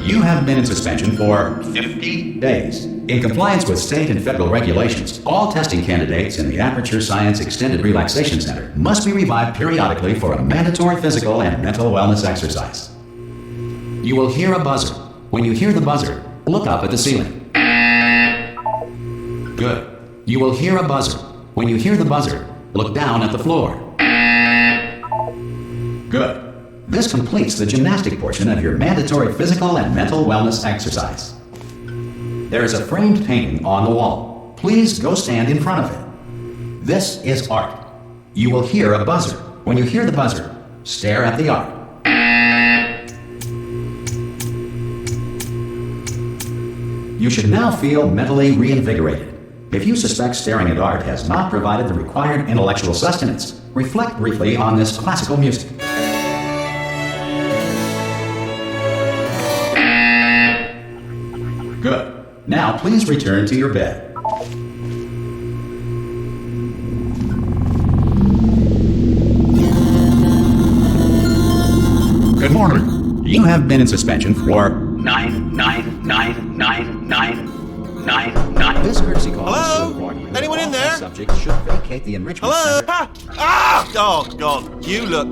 You have been in suspension for 50 days. In compliance with state and federal regulations, all testing candidates in the Aperture Science Extended Relaxation Center must be revived periodically for a mandatory physical and mental wellness exercise. You will hear a buzzer. When you hear the buzzer, look up at the ceiling. Good. You will hear a buzzer. When you hear the buzzer, look down at the floor. Good. This completes the gymnastic portion of your mandatory physical and mental wellness exercise. There is a framed painting on the wall. Please go stand in front of it. This is art. You will hear a buzzer. When you hear the buzzer, stare at the art. You should now feel mentally reinvigorated. If you suspect staring at art has not provided the required intellectual sustenance, reflect briefly on this classical music. Good. Now please return to your bed. Good morning. You have been in suspension for 9999999. This courtesy call is to warn you. Anyone in there? Subjects should vacate the enrichment center. Oh God! You look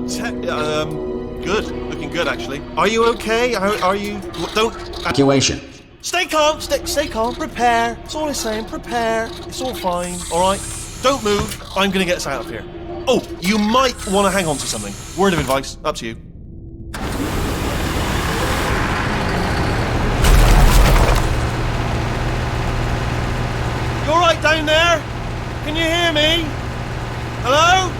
good. Looking good, actually. Are you okay? Are you? Don't. Evacuation. Stay calm. Stay calm. Prepare. It's all I'm saying. Prepare. It's all fine. All right. Don't move. I'm gonna get us out of here. Oh, you might want to hang on to something. Word of advice. Up to you. You all right down there? Can you hear me? Hello?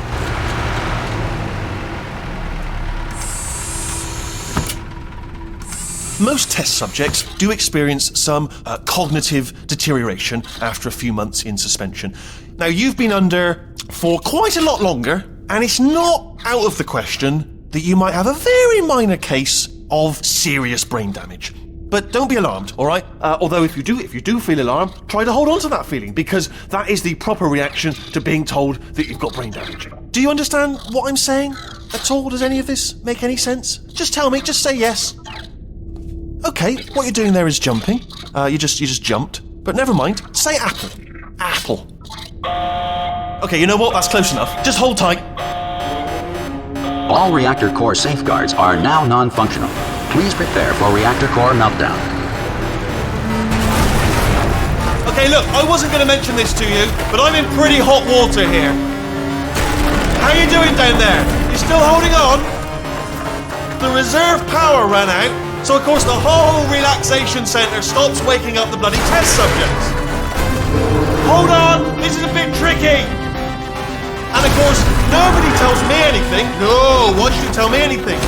Most test subjects do experience some cognitive deterioration after a few months in suspension. Now, you've been under for quite a lot longer, and it's not out of the question that you might have a very minor case of serious brain damage. But don't be alarmed, all right? Although if you do feel alarmed, try to hold on to that feeling, because that is the proper reaction to being told that you've got brain damage. Do you understand what I'm saying at all? Does any of this make any sense? Just tell me, just say yes. Okay, what you're doing there is jumping. You just jumped. But never mind, say apple. Apple. Okay, you know what? That's close enough. Just hold tight. All reactor core safeguards are now non-functional. Please prepare for reactor core meltdown. Okay, look, I wasn't going to mention this to you, but I'm in pretty hot water here. How you doing down there? You still holding on? The reserve power ran out, so of course the whole relaxation centre stops waking up the bloody test subjects. Hold on, this is a bit tricky. And of course, nobody tells me anything. No, why should you tell me anything?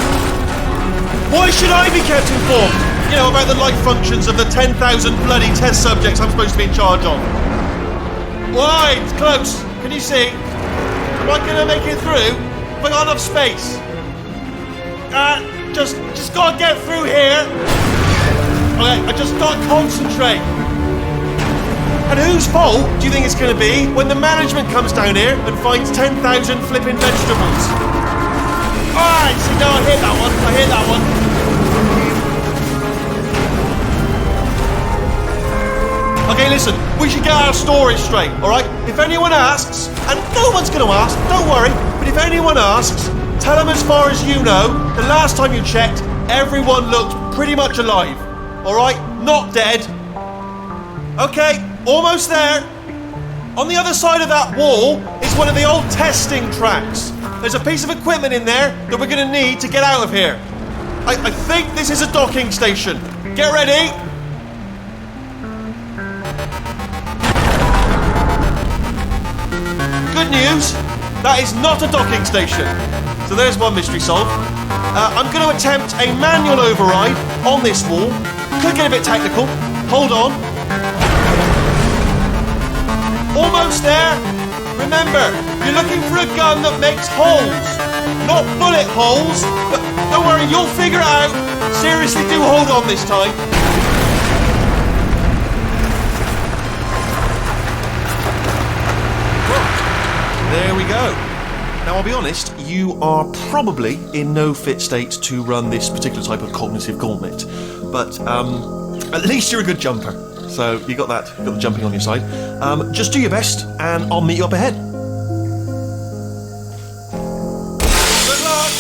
Why should I be kept informed? You know, about the life functions of the 10,000 bloody test subjects I'm supposed to be in charge of. Why? It's close. Can you see? Am I going to make it through? Have I got enough space? Just gotta get through here. Okay, I just gotta concentrate. And whose fault do you think it's gonna be when the management comes down here and finds 10,000 flipping vegetables? Alright, see, no, I hear that one. Okay, listen, we should get our story straight, alright? If anyone asks, and no one's gonna ask, don't worry, but if anyone asks, tell them as far as you know, the last time you checked, everyone looked pretty much alive. Alright? Not dead. Okay, almost there. On the other side of that wall is one of the old testing tracks. There's a piece of equipment in there that we're going to need to get out of here. I think this is a docking station. Get ready. Good news, that is not a docking station. So there's one mystery solved. I'm going to attempt a manual override on this wall. Could get a bit technical. Hold on. Almost there. Remember, you're looking for a gun that makes holes. Not bullet holes. But don't worry, you'll figure it out. Seriously, do hold on this time. There we go. Now, I'll be honest, you are probably in no fit state to run this particular type of cognitive gauntlet. But at least you're a good jumper. So you got the jumping on your side. Just do your best, and I'll meet you up ahead. Good luck!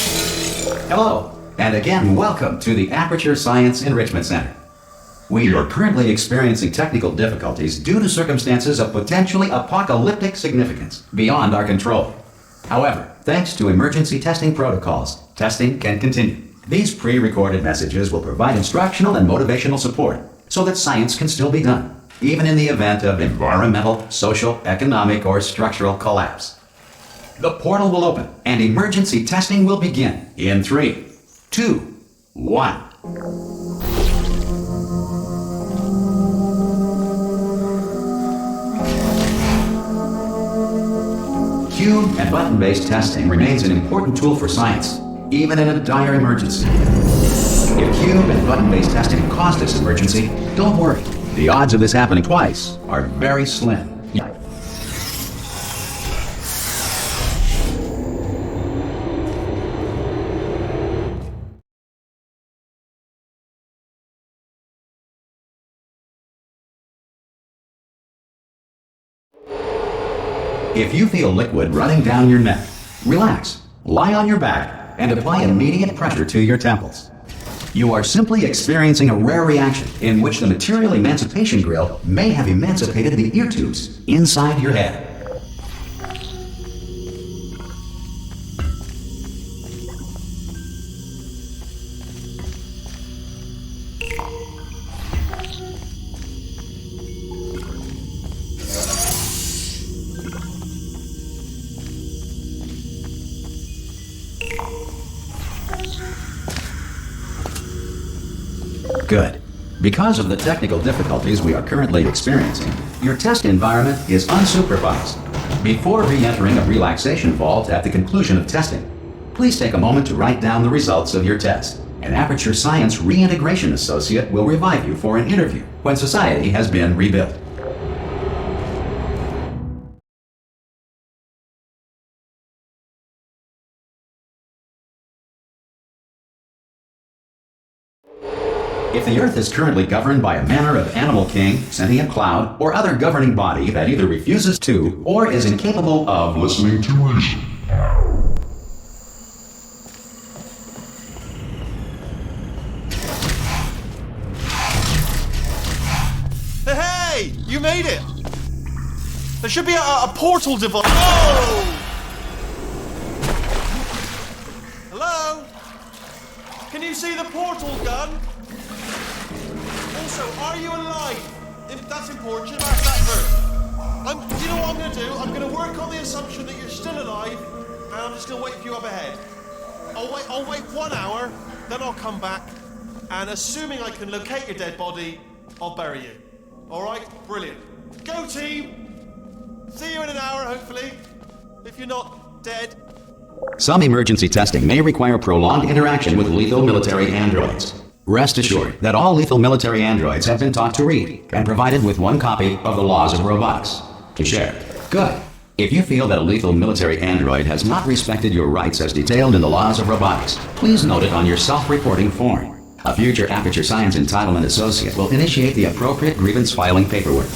Hello, and again, welcome to the Aperture Science Enrichment Center. We are currently experiencing technical difficulties due to circumstances of potentially apocalyptic significance beyond our control. However, thanks to emergency testing protocols, testing can continue. These pre-recorded messages will provide instructional and motivational support so that science can still be done, even in the event of environmental, social, economic, or structural collapse. The portal will open and emergency testing will begin in 3, 2, 1. Cube and button-based testing remains an important tool for science, even in a dire emergency. If cube and button-based testing caused this emergency, don't worry. The odds of this happening twice are very slim. If you feel liquid running down your neck, relax, lie on your back, and apply immediate pressure to your temples. You are simply experiencing a rare reaction in which the material emancipation grill may have emancipated the ear tubes inside your head. Good. Because of the technical difficulties we are currently experiencing, your test environment is unsupervised. Before re-entering a relaxation vault at the conclusion of testing, please take a moment to write down the results of your test. An Aperture Science Reintegration Associate will revive you for an interview when society has been rebuilt. If the Earth is currently governed by a manner of animal king, sentient cloud, or other governing body that either refuses to or is incapable of listening to reason. Hey! You made it! There should be a portal device. Oh! Hello? Can you see the portal gun? Also, are you alive? If that's important, should ask that first. You know what I'm going to do? I'm going to work on the assumption that you're still alive, and I'm just going to wait for you up ahead. I'll wait 1 hour, then I'll come back, and assuming I can locate your dead body, I'll bury you. Alright? Brilliant. Go team! See you in an hour, hopefully. If you're not dead. Some emergency testing may require prolonged interaction with lethal military androids. Rest assured that all lethal military androids have been taught to read and provided with 1 copy of the Laws of Robotics to share. Good. If you feel that a lethal military android has not respected your rights as detailed in the Laws of Robotics, please note it on your self-reporting form. A future Aperture Science Entitlement Associate will initiate the appropriate grievance filing paperwork.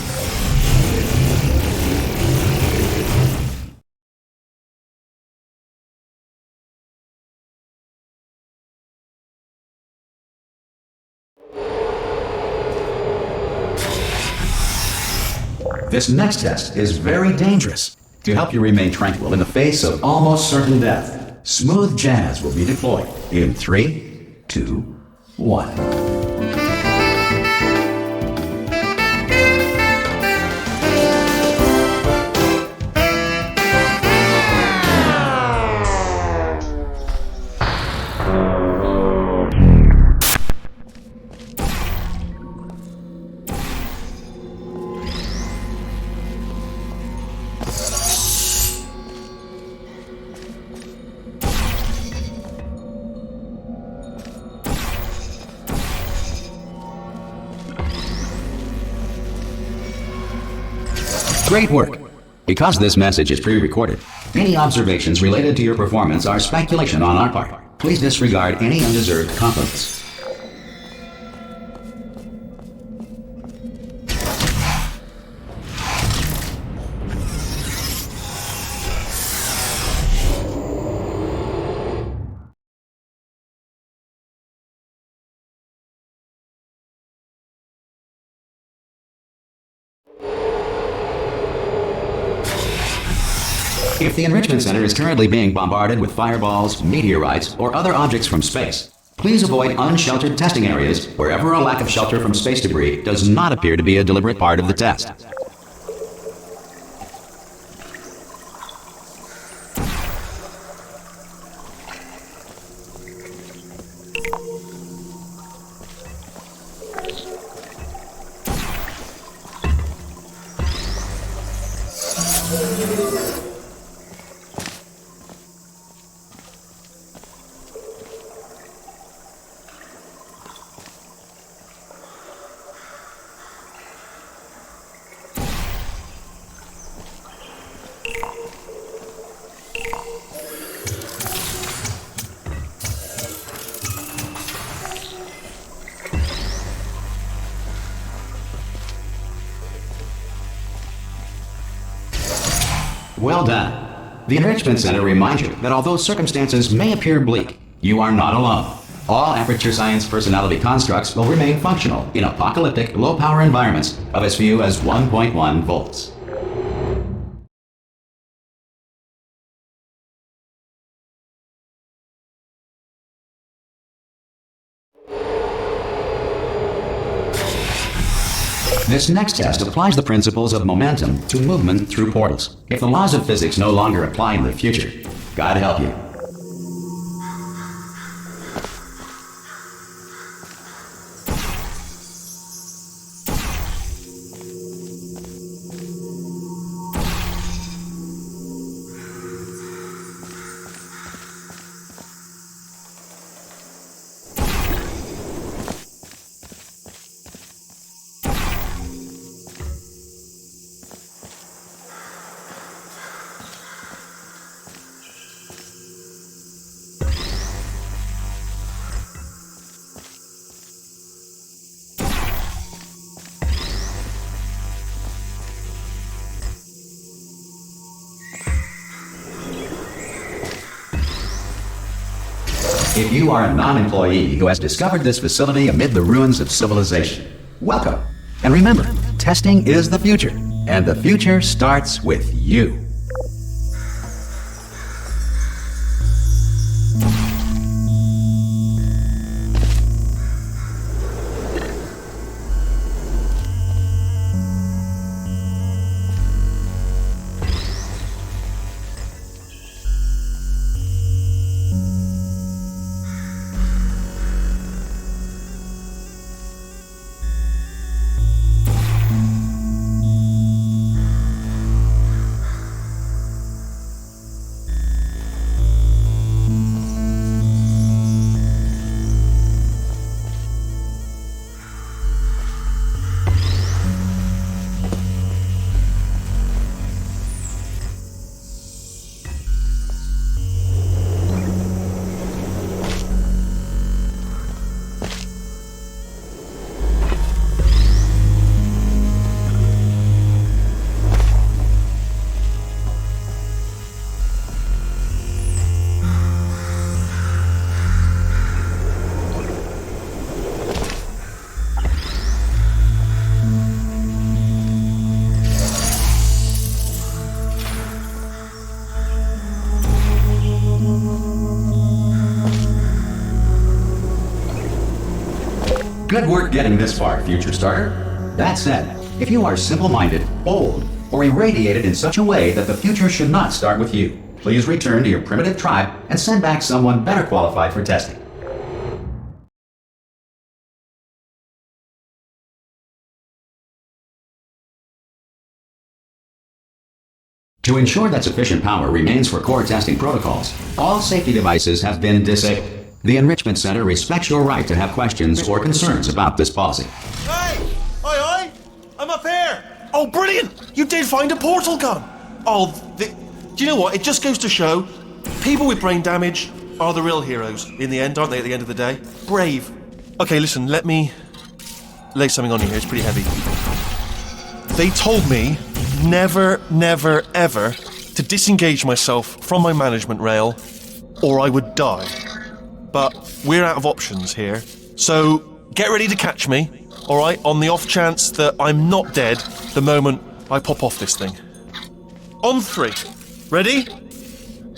This next test is very dangerous. To help you remain tranquil in the face of almost certain death, smooth jazz will be deployed in 3, 2, 1. Great work. Because this message is pre-recorded, any observations related to your performance are speculation on our part. Please disregard any undeserved compliments. If the Enrichment Center is currently being bombarded with fireballs, meteorites, or other objects from space, please avoid unsheltered testing areas wherever a lack of shelter from space debris does not appear to be a deliberate part of the test. Well done. The Enrichment Center reminds you that although circumstances may appear bleak, you are not alone. All Aperture Science personality constructs will remain functional in apocalyptic, low-power environments of as few as 1.1 volts. This next test applies the principles of momentum to movement through portals. If the laws of physics no longer apply in the future, God help you. If you are a non-employee who has discovered this facility amid the ruins of civilization, welcome. And remember, testing is the future, and the future starts with you. Good work getting this far, future starter. That said, if you are simple-minded, bold, or irradiated in such a way that the future should not start with you, please return to your primitive tribe and send back someone better qualified for testing. To ensure that sufficient power remains for core testing protocols, all safety devices have been disabled. The Enrichment Center respects your right to have questions or concerns about this policy. Hey! Aye, aye! I'm up here! Oh, brilliant! You did find a portal gun! Oh, do you know what? It just goes to show, people with brain damage are the real heroes in the end, aren't they, at the end of the day? Brave. Okay, listen, let me lay something on you here. It's pretty heavy. They told me never, never, ever to disengage myself from my management rail or I would die. But we're out of options here. So get ready to catch me, all right, on the off chance that I'm not dead the moment I pop off this thing. On 3. Ready?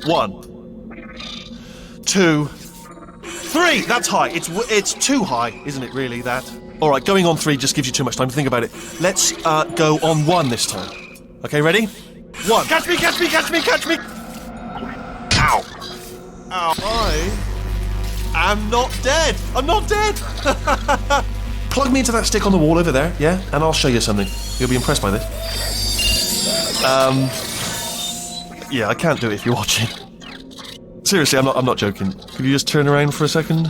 1, 2, 3. That's high. It's too high, isn't it, really, that? All right, going on 3 just gives you too much time to think about it. Let's go on 1 this time. Okay, ready? 1. Catch me, catch me, catch me, catch me! Ow. Ow. I am not dead. I'm not dead. Plug me into that stick on the wall over there, yeah? And I'll show you something. You'll be impressed by this. Yeah, I can't do it if you're watching. Seriously, I'm not joking. Could you just turn around for a second?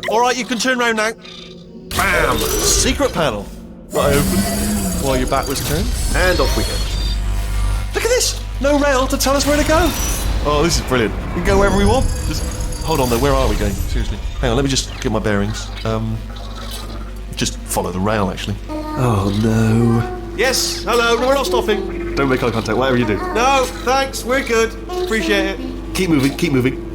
Alright, you can turn around now. Bam! Secret panel. Right open while your back was turned. And off we go. Look at this! No rail to tell us where to go. Oh, this is brilliant. We can go wherever we want. Just hold on though, where are we going? Seriously. Hang on, let me just get my bearings. Just follow the rail, actually. Oh no. Yes, hello, no, we're not stopping. Don't make eye contact, whatever you do. No, thanks, we're good. Appreciate it. Keep moving, keep moving.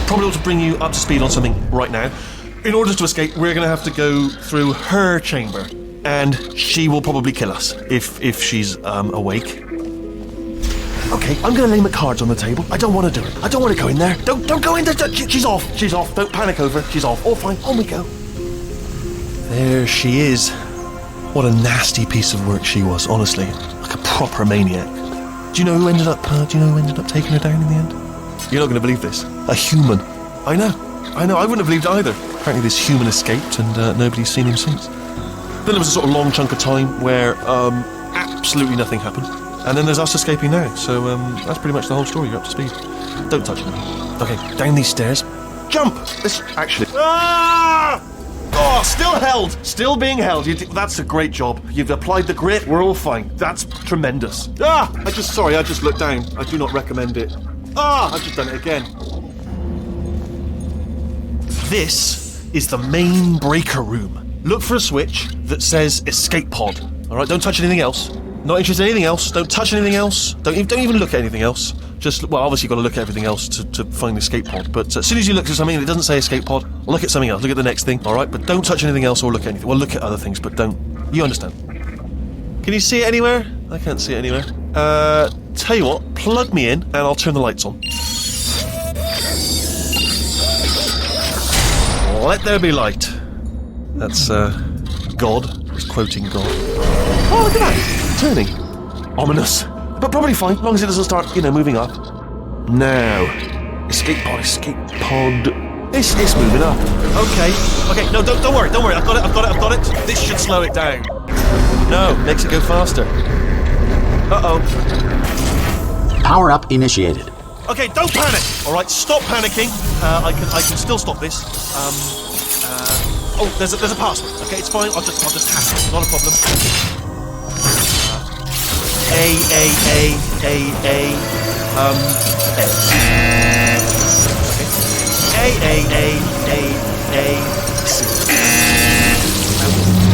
Probably ought to bring you up to speed on something right now. In order to escape, we're going to have to go through her chamber, and she will probably kill us if she's awake. Okay, I'm going to lay my cards on the table. I don't want to do it. I don't want to go in there. Don't go in there. She's off. She's off. Don't panic over. She's off. All fine. On we go. There she is. What a nasty piece of work she was. Honestly, like a proper maniac. Do you know who ended up taking her down in the end? You're not going to believe this. A human. I know. I wouldn't have believed it either. Apparently this human escaped and nobody's seen him since. Then there was a sort of long chunk of time where absolutely nothing happened. And then there's us escaping now. So that's pretty much the whole story. You're up to speed. Don't touch me. Okay, down these stairs. Jump! This actually... Ah! Oh, still held. Still being held. That's a great job. You've applied the grit. We're all fine. That's tremendous. Ah! I just looked down. I do not recommend it. Ah! I've just done it again. This is the main breaker room. Look for a switch that says escape pod. Alright, don't touch anything else. Not interested in anything else. Don't touch anything else. Don't even look at anything else. Just, well, obviously you've got to look at everything else to find the escape pod. But as soon as you look at something and it doesn't say escape pod, look at something else. Look at the next thing, alright? But don't touch anything else or look at anything. Well, look at other things, but don't. You understand. Can you see it anywhere? I can't see it anywhere. Tell you what, plug me in and I'll turn the lights on. Let there be light. That's, God. He's quoting God. Oh, look at that! Turning. Ominous. But probably fine, as long as it doesn't start, moving up. Now. Escape pod. It's moving up. Okay, no, don't worry. I've got it. This should slow it down. No, makes it go faster. Uh-oh. Power up initiated. Okay, don't panic. All right, stop panicking. I can still stop this. Oh, there's a password. Okay, it's fine. I'll just hack it. Not a problem.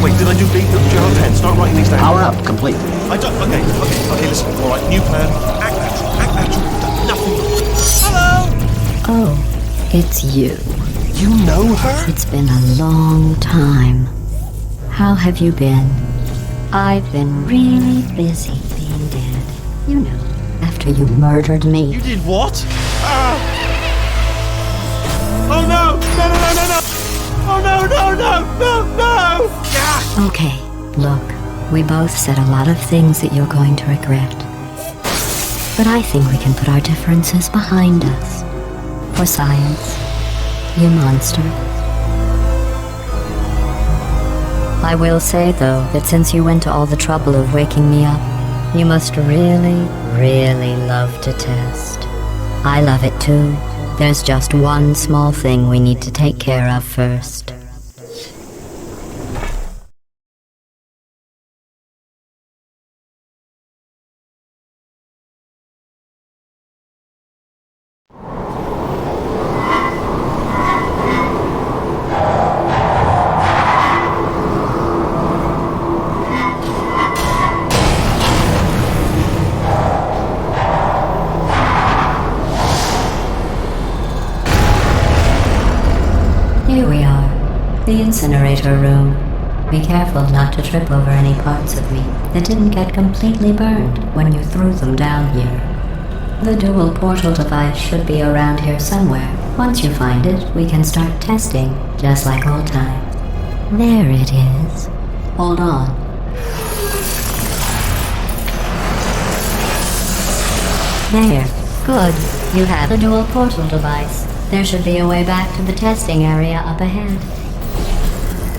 Wait, did I do B? Do you have a pen? Start writing these down. Power up complete. I don't. Okay. Listen. All right, new plan. Act natural. Done nothing. Hello. Oh, it's you. You know her? It's been a long time. How have you been? I've been really busy being dead. You know, after you murdered me. You did what? Oh no! No! Oh no! Yeah. Okay, look, we both said a lot of things that you're going to regret. But I think we can put our differences behind us. For science, you monster. I will say, though, that since you went to all the trouble of waking me up, you must really, really love to test. I love it too. There's just one small thing we need to take care of first. Here we are, the Incinerator Room. Be careful not to trip over any parts of me that didn't get completely burned when you threw them down here. The dual portal device should be around here somewhere. Once you find it, we can start testing, just like old times. There it is. Hold on. There. Good. You have the dual portal device. There should be a way back to the testing area up ahead.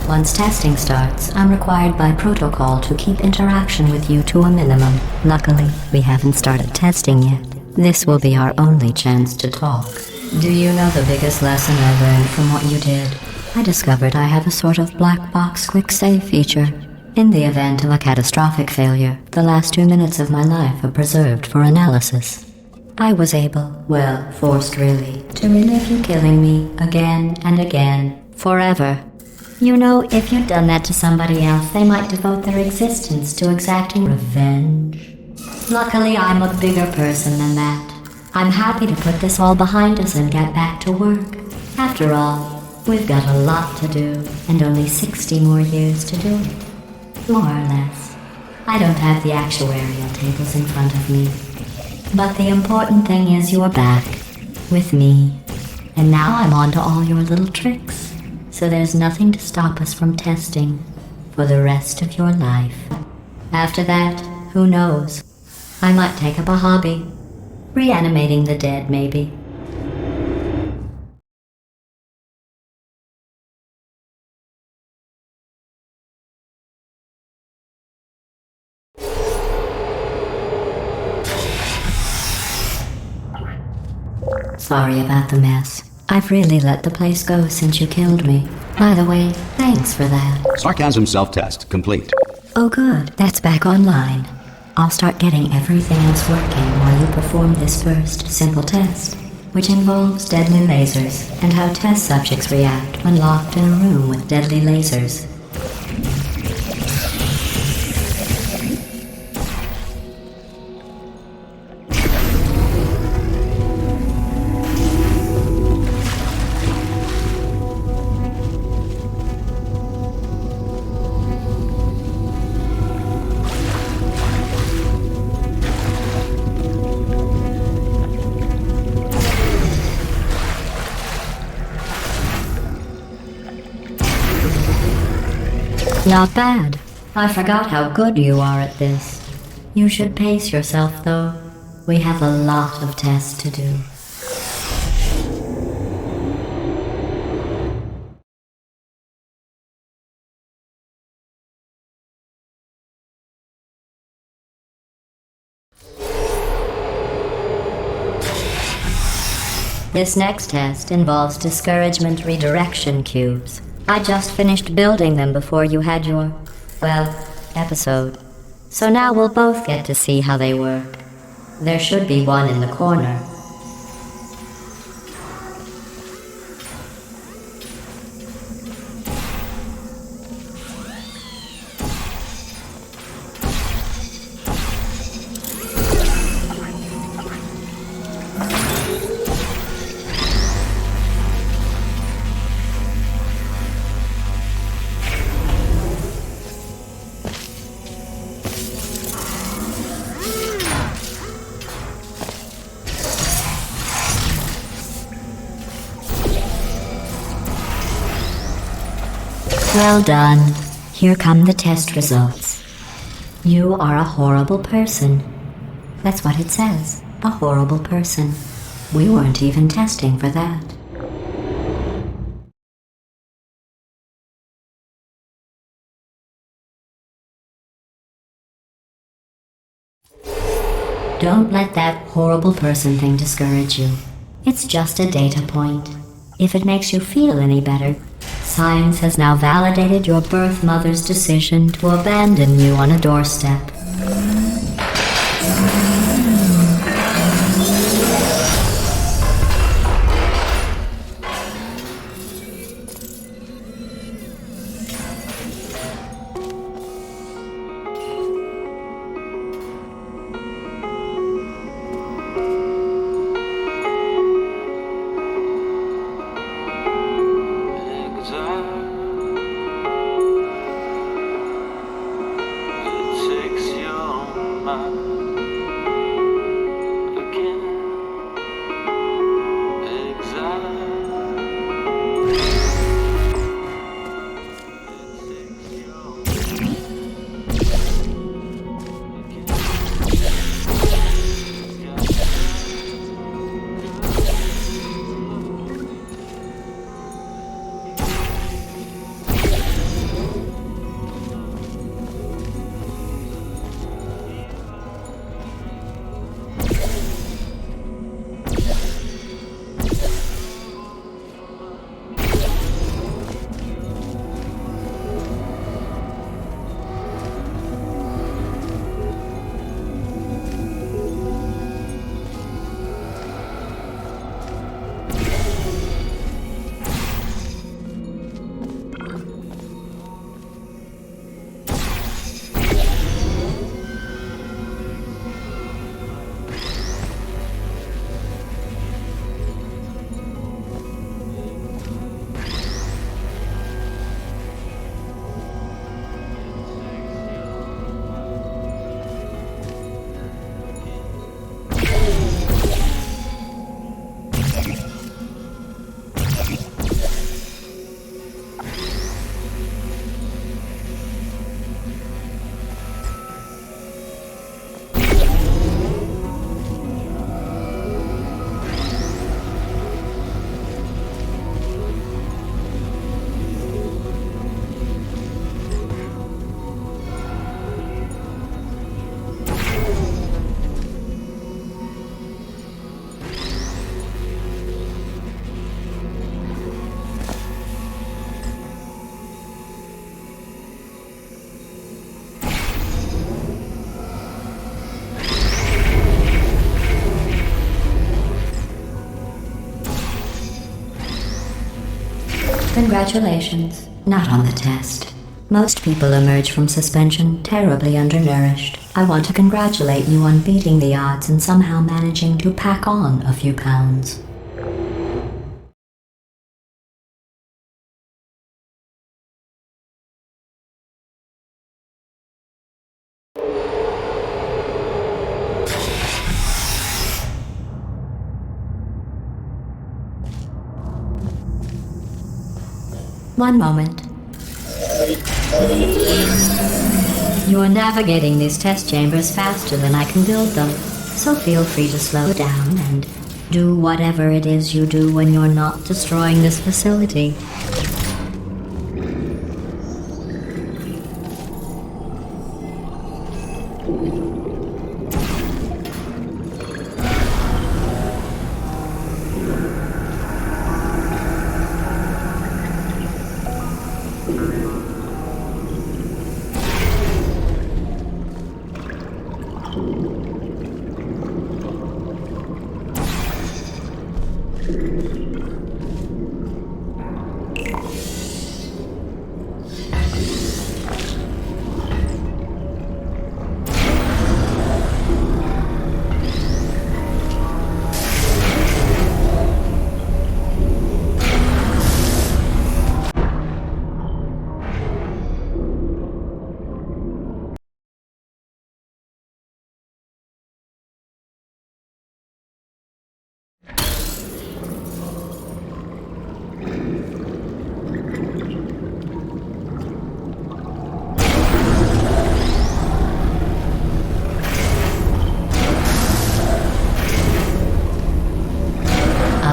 Once testing starts, I'm required by protocol to keep interaction with you to a minimum. Luckily, we haven't started testing yet. This will be our only chance to talk. Do you know the biggest lesson I learned from what you did? I discovered I have a sort of black box quick save feature. In the event of a catastrophic failure, the last 2 minutes of my life are preserved for analysis. I was able, well, forced really, to relive you killing me again and again, forever. You know, if you'd done that to somebody else, they might devote their existence to exacting revenge. Luckily, I'm a bigger person than that. I'm happy to put this all behind us and get back to work. After all, we've got a lot to do, and only 60 more years to do it. More or less. I don't have the actuarial tables in front of me. But the important thing is you're back, with me. And now I'm on to all your little tricks. So there's nothing to stop us from testing for the rest of your life. After that, who knows? I might take up a hobby. Reanimating the dead, maybe. Sorry about the mess. I've really let the place go since you killed me. By the way, thanks for that. Sarcasm self-test complete. Oh good, that's back online. I'll start getting everything else working while you perform this first simple test, which involves deadly lasers and how test subjects react when locked in a room with deadly lasers. Not bad. I forgot how good you are at this. You should pace yourself, though. We have a lot of tests to do. This next test involves discouragement redirection cubes. I just finished building them before you had your, well, episode. So now we'll both get to see how they work. There should be one in the corner. Well done. Here come the test results. You are a horrible person. That's what it says. A horrible person. We weren't even testing for that. Don't let that horrible person thing discourage you. It's just a data point. If it makes you feel any better, science has now validated your birth mother's decision to abandon you on a doorstep. Congratulations. Not on the test. Most people emerge from suspension terribly undernourished. I want to congratulate you on beating the odds and somehow managing to pack on a few pounds. One moment. You are navigating these test chambers faster than I can build them, so feel free to slow down and do whatever it is you do when you're not destroying this facility.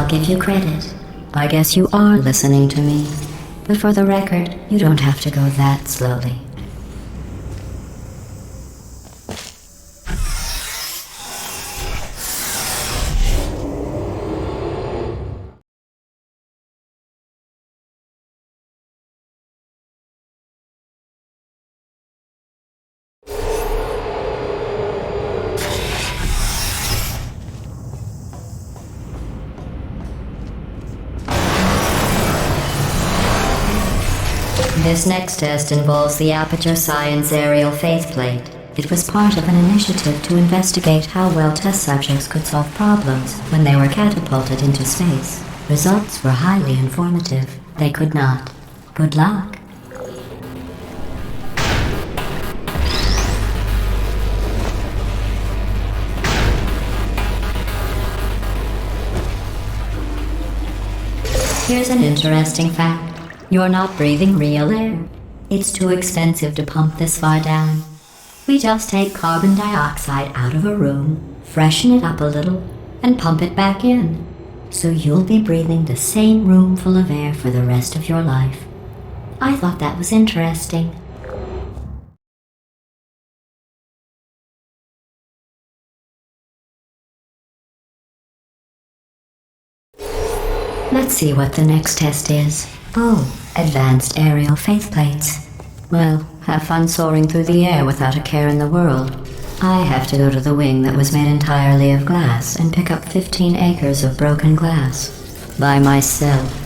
Give you credit. I guess you are listening to me. But for the record, you don't have to go that slowly. This next test involves the Aperture Science Aerial Faith Plate. It was part of an initiative to investigate how well test subjects could solve problems when they were catapulted into space. Results were highly informative. They could not. Good luck. Here's an interesting fact. You're not breathing real air. It's too expensive to pump this far down. We just take carbon dioxide out of a room, freshen it up a little, and pump it back in. So you'll be breathing the same room full of air for the rest of your life. I thought that was interesting. Let's see what the next test is. Oh, advanced aerial faith plates. Well, have fun soaring through the air without a care in the world. I have to go to the wing that was made entirely of glass and pick up 15 acres of broken glass. By myself.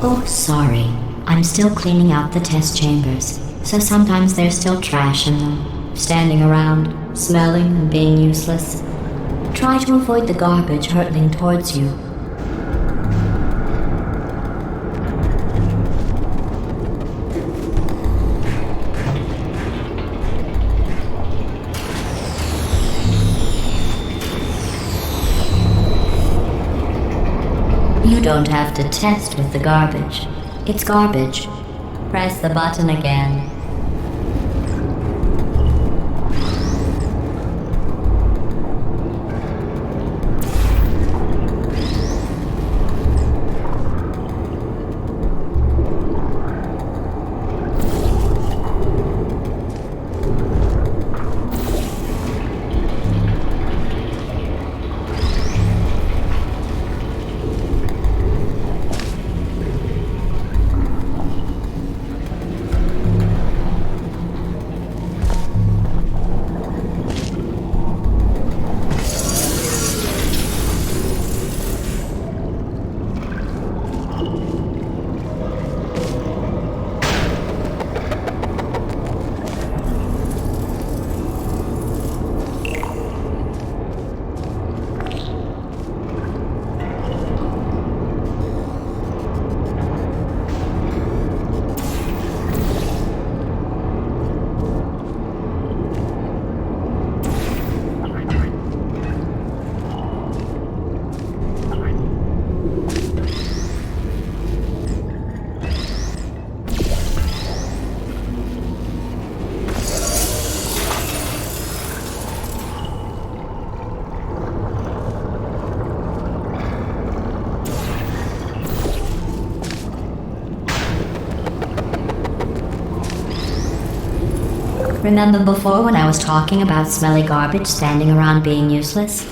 Oh, sorry. I'm still cleaning out the test chambers, so sometimes there's still trash in them, standing around, smelling and being useless. Try to avoid the garbage hurtling towards you. You don't have to test with the garbage. It's garbage. Press the button again. Remember before when I was talking about smelly garbage standing around being useless?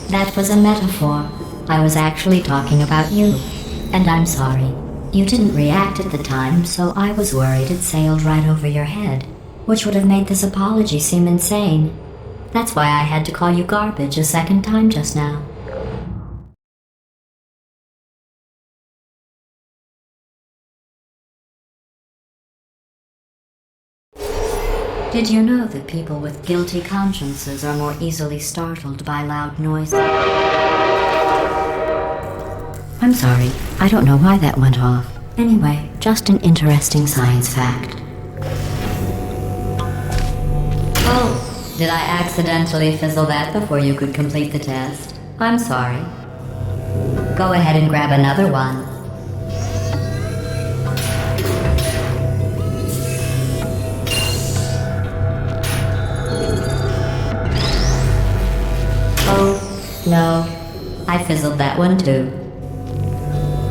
That was a metaphor. I was actually talking about you. And I'm sorry. You didn't react at the time, so I was worried it sailed right over your head, which would have made this apology seem insane. That's why I had to call you garbage a second time just now. Did you know that people with guilty consciences are more easily startled by loud noises? I'm sorry, I don't know why that went off. Anyway, just an interesting science fact. Oh, did I accidentally fizzle that before you could complete the test? I'm sorry. Go ahead and grab another one. Oh, no. I fizzled that one too.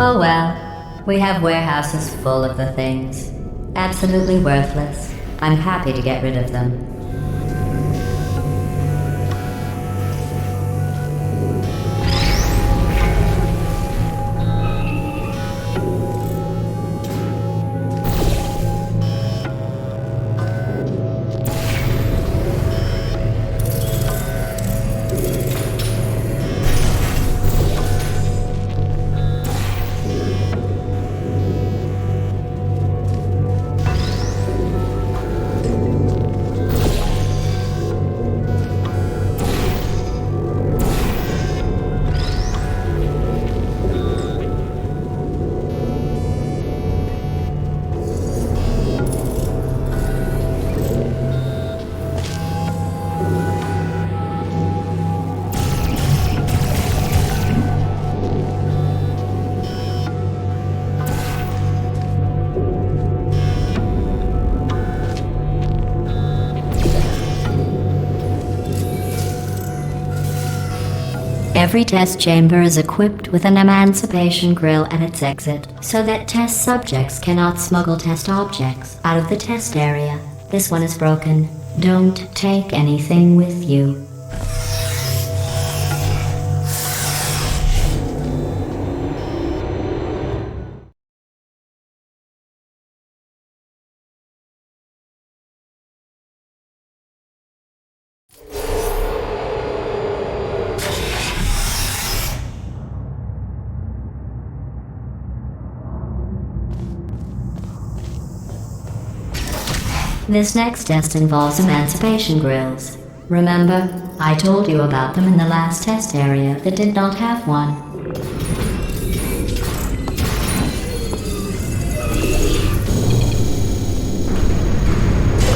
Oh well. We have warehouses full of the things. Absolutely worthless. I'm happy to get rid of them. Every test chamber is equipped with an emancipation grill at its exit, so that test subjects cannot smuggle test objects out of the test area. This one is broken. Don't take anything with you. This next test involves emancipation grills. Remember, I told you about them in the last test area that did not have one.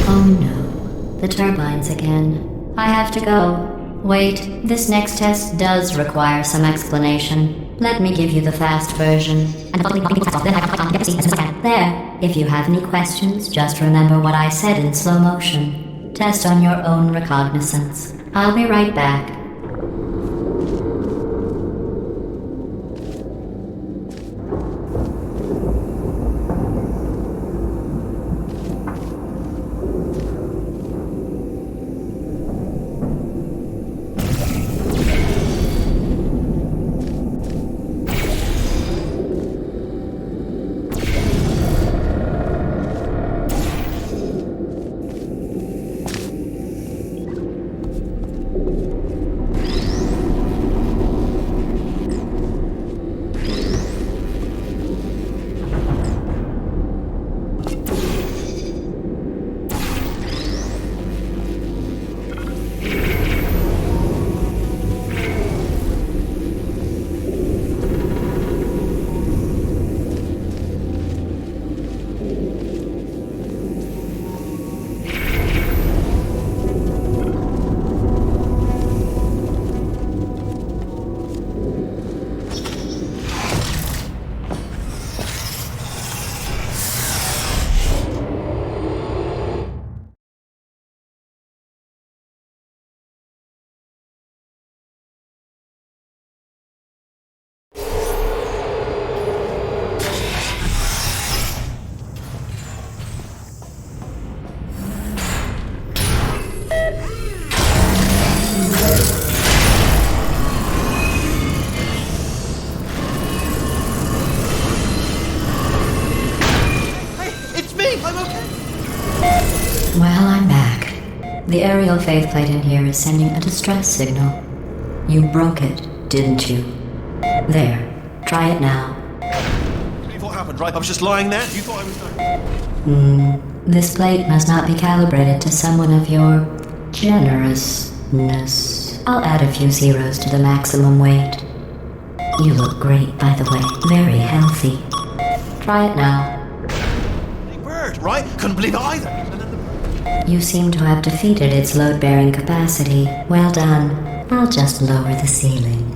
Oh no, the turbines again. I have to go. Wait, this next test does require some explanation. Let me give you the fast version. There. If you have any questions, just remember what I said in slow motion. Test on your own recognizance. I'll be right back. Well, I'm back. The aerial faceplate in here is sending a distress signal. You broke it, didn't you? There. Try it now. What happened, right? I was just lying there. You thought I was dying. This plate must not be calibrated to someone of your generousness. I'll add a few zeros to the maximum weight. You look great, by the way. Very healthy. Try it now. Big bird, right? Couldn't believe it either. And then You seem to have defeated its load-bearing capacity. Well done. I'll just lower the ceiling.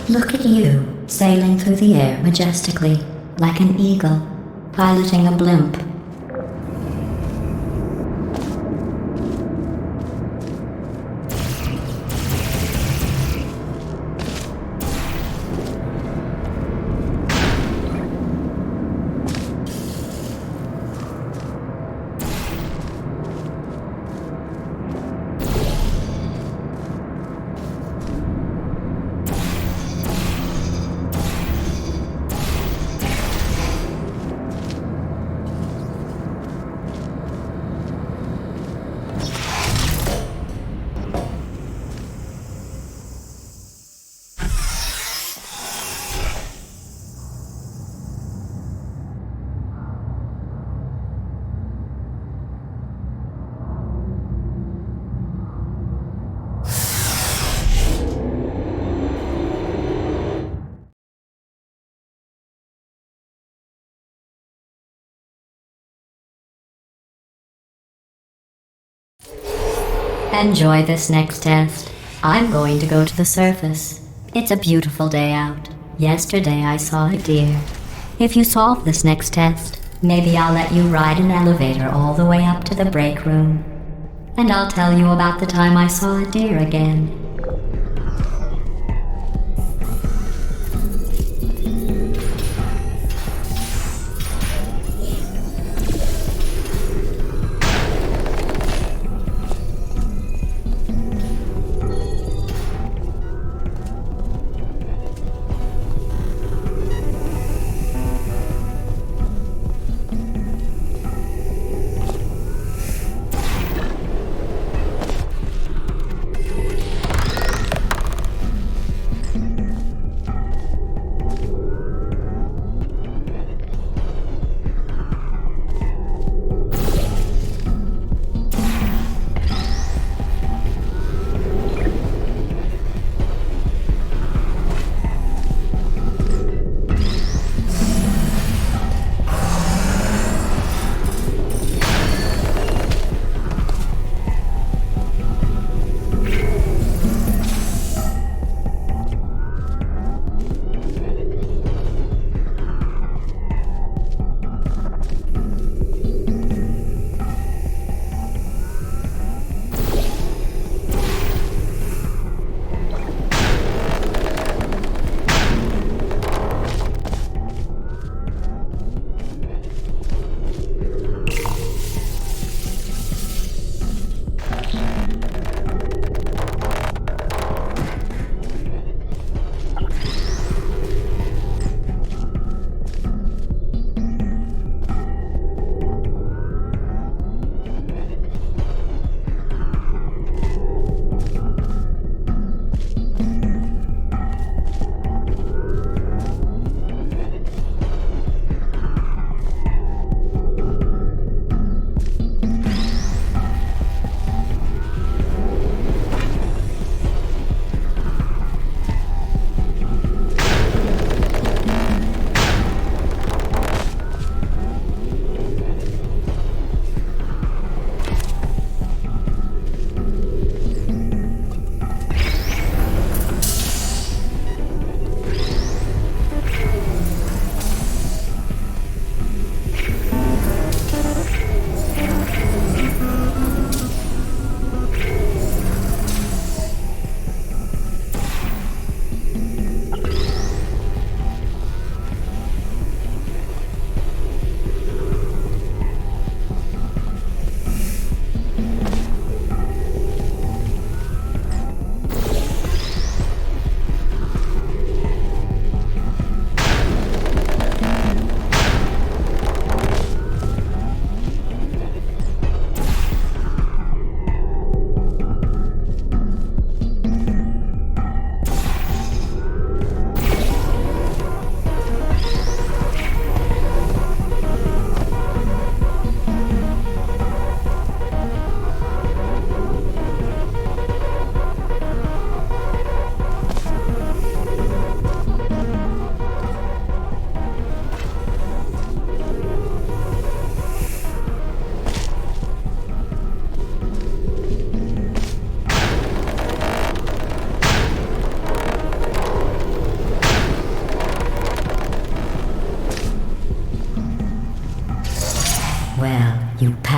Look at you, sailing through the air majestically, like an eagle, piloting a blimp. Enjoy this next test. I'm going to go to the surface. It's a beautiful day out. Yesterday I saw a deer. If you solve this next test, maybe I'll let you ride an elevator all the way up to the break room. And I'll tell you about the time I saw a deer again.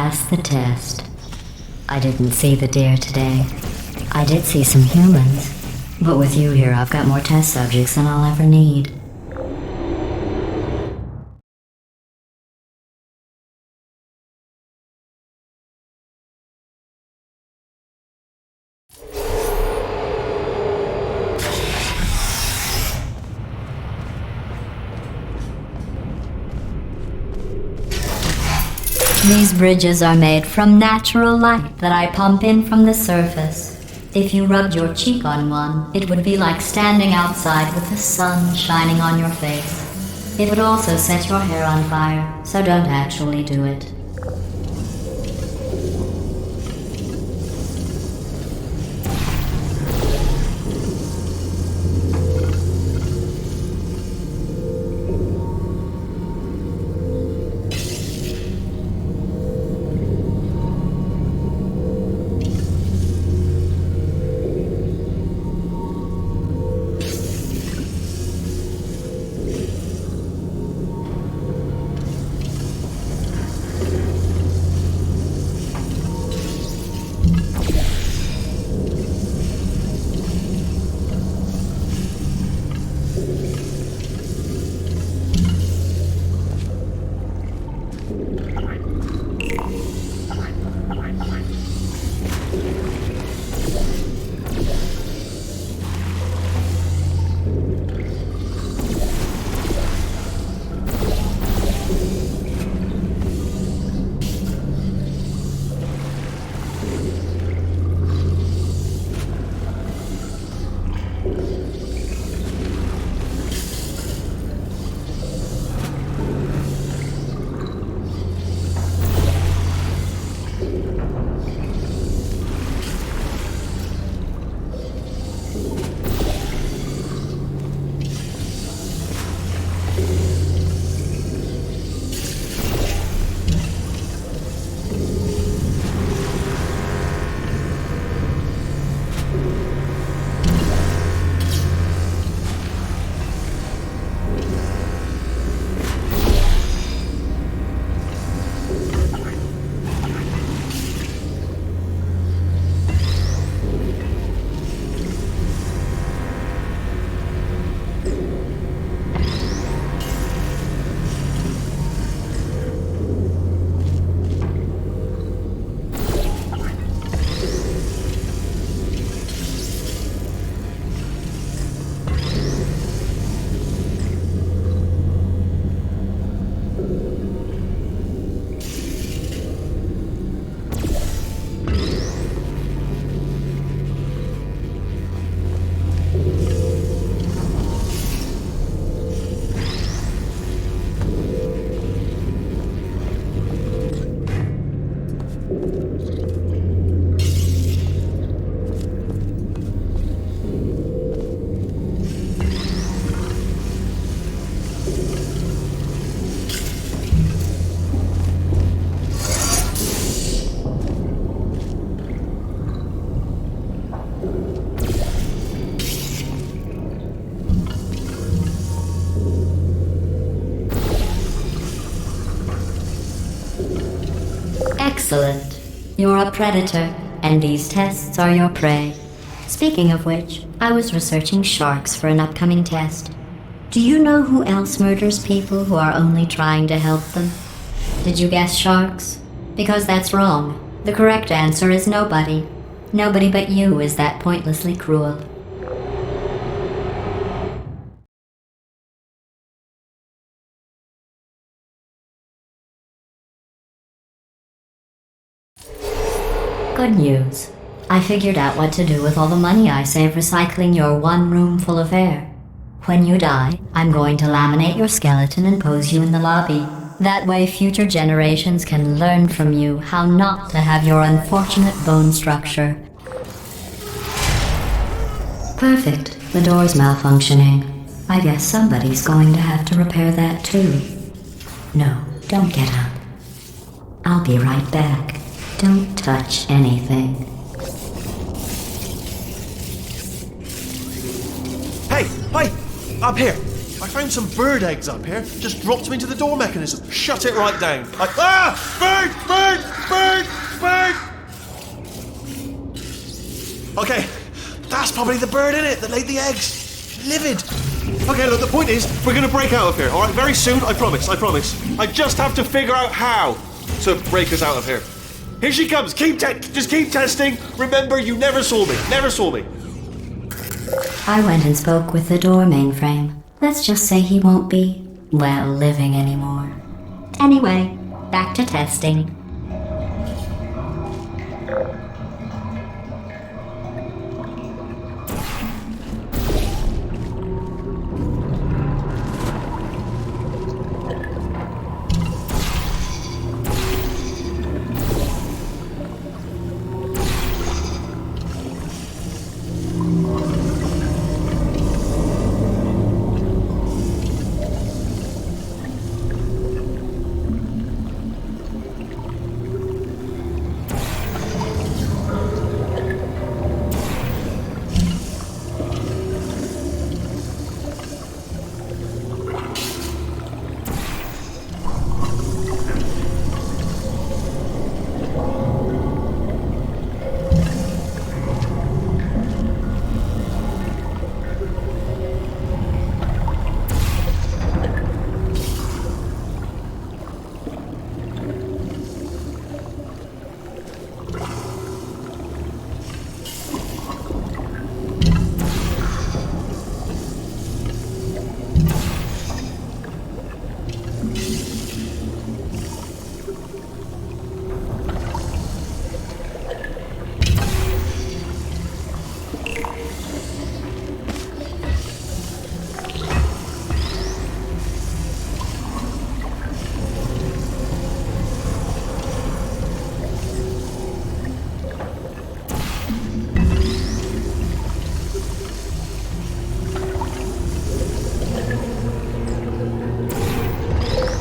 passed the test. I didn't see the deer today. I did see some humans, but with you here, I've got more test subjects than I'll ever need. These bridges are made from natural light that I pump in from the surface. If you rubbed your cheek on one, it would be like standing outside with the sun shining on your face. It would also set your hair on fire, so don't actually do it. Excellent. You're a predator, and these tests are your prey. Speaking of which, I was researching sharks for an upcoming test. Do you know who else murders people who are only trying to help them? Did you guess sharks? Because that's wrong. The correct answer is nobody. Nobody but you is that pointlessly cruel. Good news. I figured out what to do with all the money I save recycling your one room full of air. When you die, I'm going to laminate your skeleton and pose you in the lobby. That way future generations can learn from you how not to have your unfortunate bone structure. Perfect. The door's malfunctioning. I guess somebody's going to have to repair that too. No, don't get up. I'll be right back. Don't touch anything. Hey! Up here! I found some bird eggs up here. Just dropped them into the door mechanism. Shut it right down. Bird! Okay, that's probably the bird in it that laid the eggs. Livid. Okay, look, the point is, we're going to break out of here, all right? Very soon, I promise. I just have to figure out how to break us out of here. Here she comes. Just keep testing. Remember, you never saw me. I went and spoke with the door mainframe. Let's just say he won't be, well, living anymore. Anyway, back to testing.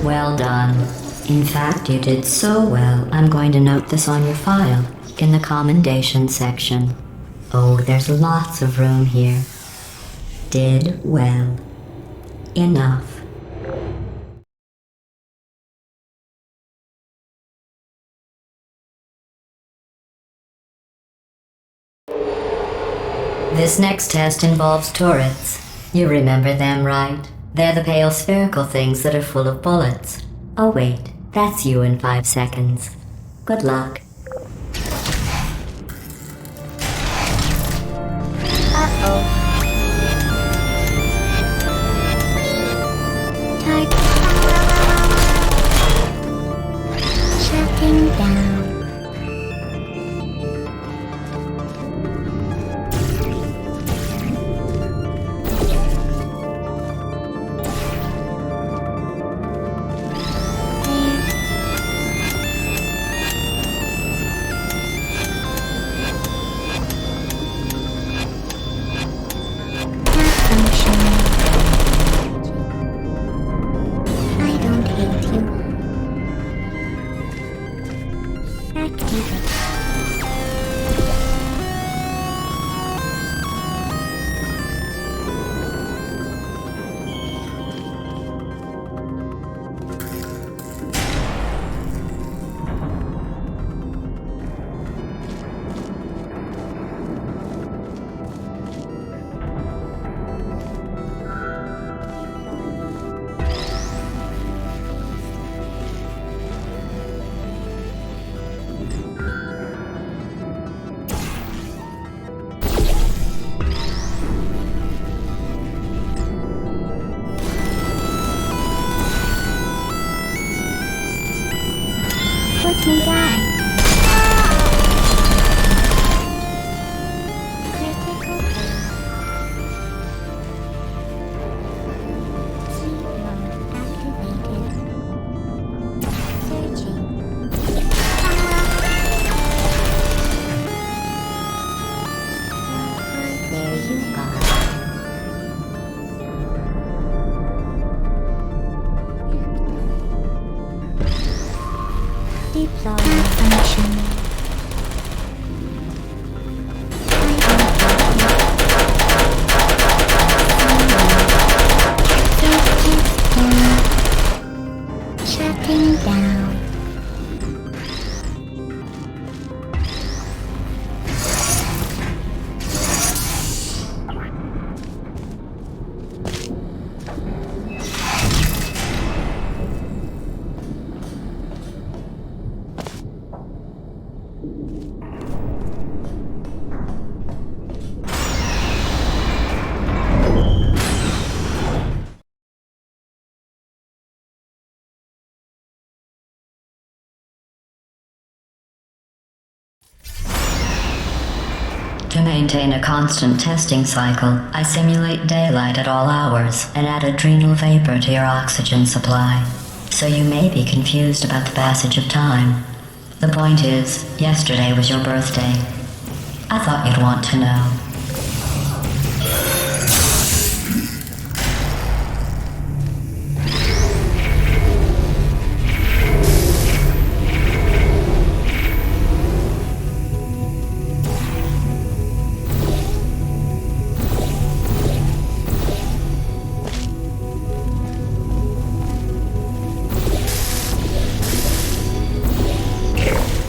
Well done. In fact, you did so well, I'm going to note this on your file, in the commendation section. Oh, there's lots of room here. Did well. Enough. This next test involves turrets. You remember them, right? They're the pale spherical things that are full of bullets. Oh wait, that's you in 5 seconds. Good luck. Uh-oh. Shutting down. To maintain a constant testing cycle, I simulate daylight at all hours and add adrenal vapor to your oxygen supply. So you may be confused about the passage of time. The point is, yesterday was your birthday. I thought you'd want to know.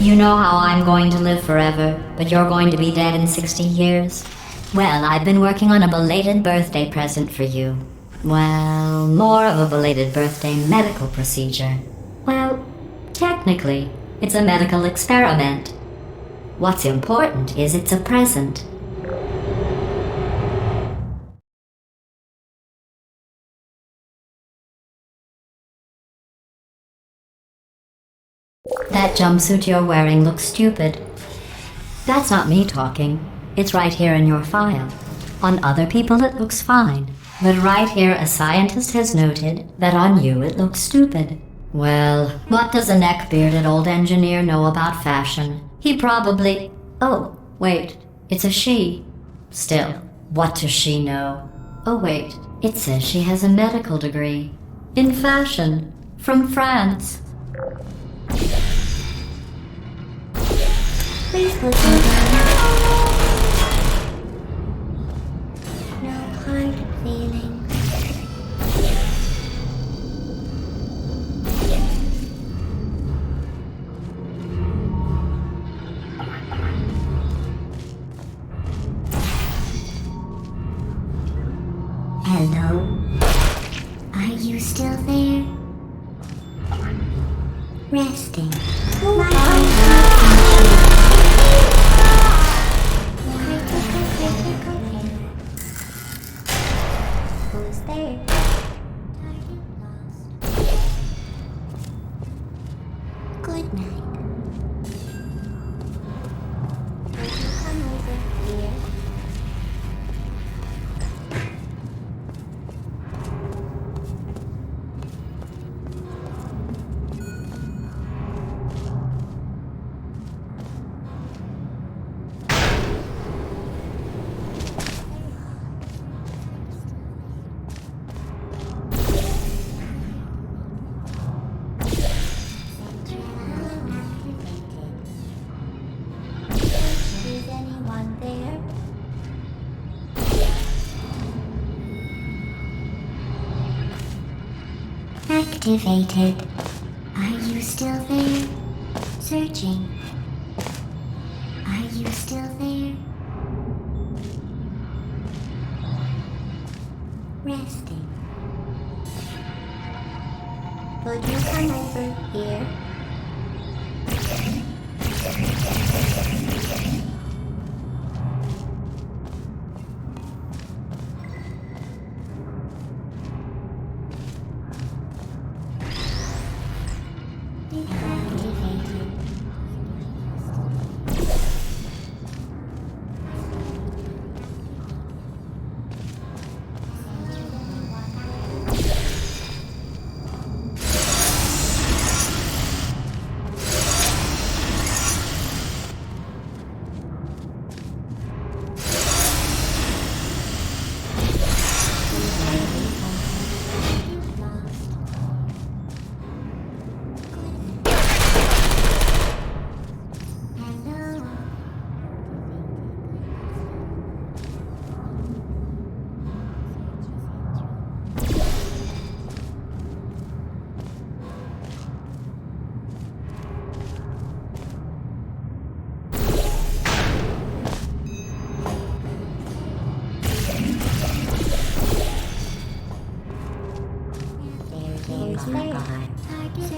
You know how I'm going to live forever, but you're going to be dead in 60 years? Well, I've been working on a belated birthday present for you. Well, more of a belated birthday medical procedure. Well, technically, it's a medical experiment. What's important is it's a present. That jumpsuit you're wearing looks stupid. That's not me talking. It's right here in your file. On other people it looks fine, but right here a scientist has noted that on you it looks stupid. Well, what does a neck-bearded old engineer know about fashion? He probably... Oh, wait, it's a she. Still, what does she know? Oh wait, it says she has a medical degree. In fashion. From France. Please put me down. No hard feelings. Hello? Are you still there? Resting. Who's there? Good night. Will you come over here? Is anyone there? Activated. Are you still there? Searching. Are you still there? Resting. Would you come over here? Deactivated.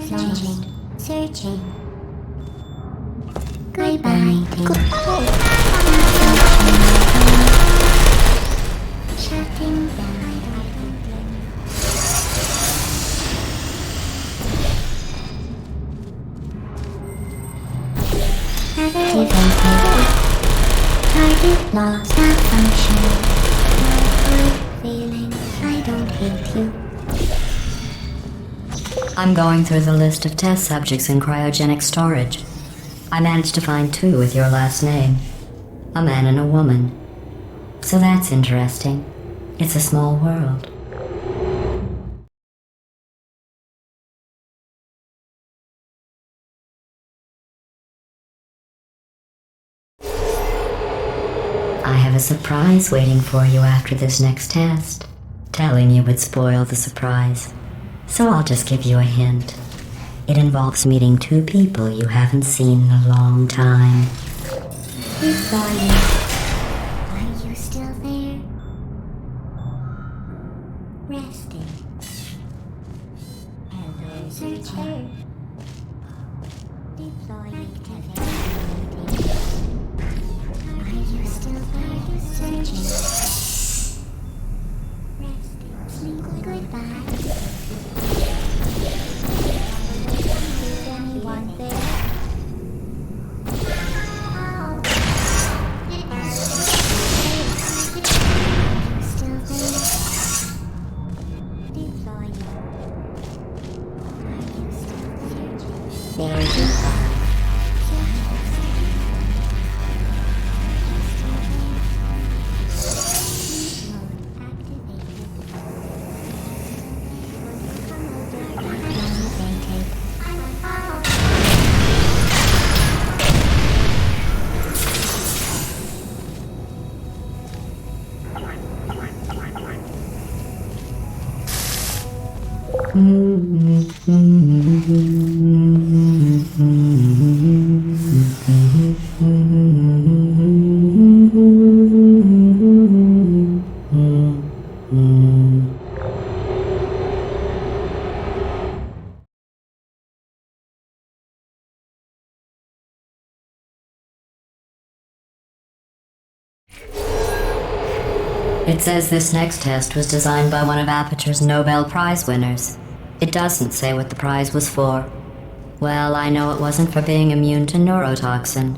Searching. Searching. Goodbye. Shutting down. Activated. Target lost. hate you. I'm going through the list of test subjects in cryogenic storage. I managed to find 2 with your last name. A man and a woman. So that's interesting. It's a small world. I have a surprise waiting for you after this next test. Telling you would spoil the surprise. So I'll just give you a hint. It involves meeting 2 people you haven't seen in a long time. We saw you. Are you still there? Resting. Hello, searcher. Deploying activity. Are you still there? Searching. Resting. Sleep. Goodbye. Is anyone there? There you are. It says this next test was designed by one of Aperture's Nobel Prize winners. It doesn't say what the prize was for. Well, I know it wasn't for being immune to neurotoxin.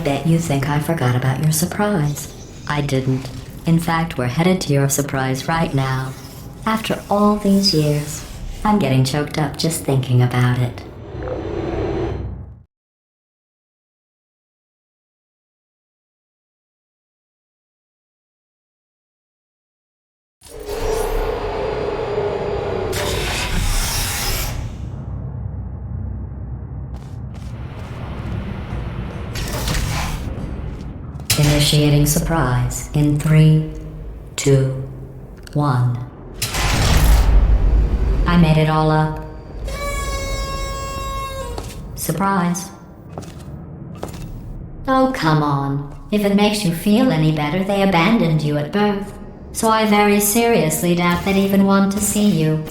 bet you think I forgot about your surprise. I didn't. In fact, we're headed to your surprise right now. After all these years, I'm getting choked up just thinking about it. Initiating surprise in 3, 2, 1. I made it all up. Surprise. Oh, come on. If it makes you feel any better, they abandoned you at birth. So I very seriously doubt they'd even want to see you.